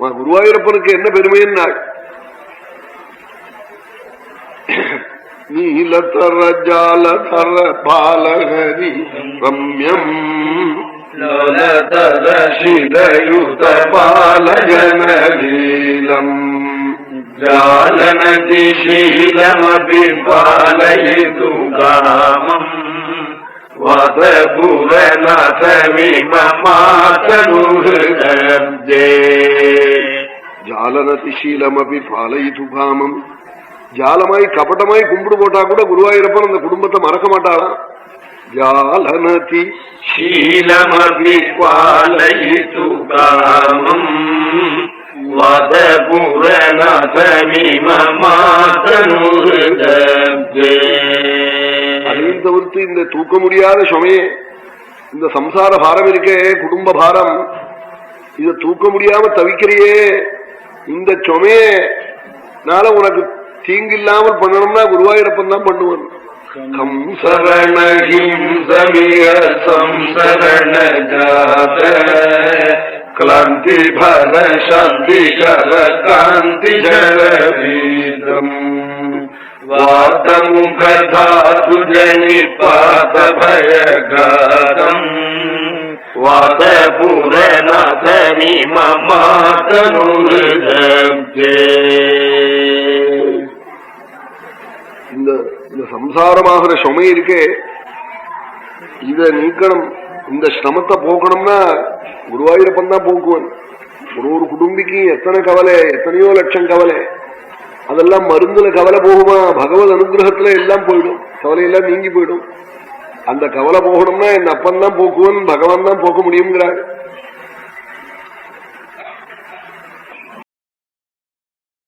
குருவாயூரப்பனுக்கு என்ன பெருமைன்னா நீலதர ஜாலதர பாலஹரி ரம்யம் லோலதர சிதயுத பாலஜனலீலம் ஜாலநதி ஷீலமபி பாலயிது காமம் ஜாலநதிஷீலமபி பாலயிது காமம். ஜாலமாய் கபட்டமாய் கும்பிடு போட்டா கூட குருவாயூரப்பன் அந்த குடும்பத்தை மறக்க மாட்டாளாம். ஜாலநதி ஷீலமபி பாலயிது காமம் அதையும் தவிர்த்து இந்த தூக்க முடியாத சுமையே, இந்த சம்சார பாரம் இருக்கே, குடும்ப பாரம், இத தூக்க முடியாம தவிக்கிறியே, இந்த சுமையனால உனக்கு தீங்கு இல்லாமல் பண்ணணும்னா குருவாயூரப்பன் தான் பண்ணுவான். கம் சரண ஹிம்சமிய சம்சரண ஜாத கிளாந்தி பர சாந்தி கர காந்தி ஜலவீதம் வாதமுகதாது ஜனிபாத பயகாதம் வாத பூரணி மமாதனுஜே. இந்த சம்சாரமாகிற சுமை இருக்கே, இத நீக்கணும், இந்த சிரமத்தை போக்கணும்னா குருவாயூரப்பன் தான் போக்குவன். ஒரு குடும்பிக்கு எத்தனை கவலை, எத்தனையோ லட்சம் கவலை, அதெல்லாம் மருந்துல கவலை போகுமா? பகவத் அனுகிரகத்துல எல்லாம் போயிடும், கவலையெல்லாம் நீங்கி போயிடும். அந்த கவலை போகணும்னா என் அப்பன் தான் போக்குவன், பகவான் தான் போக்க முடியுங்கிறார்.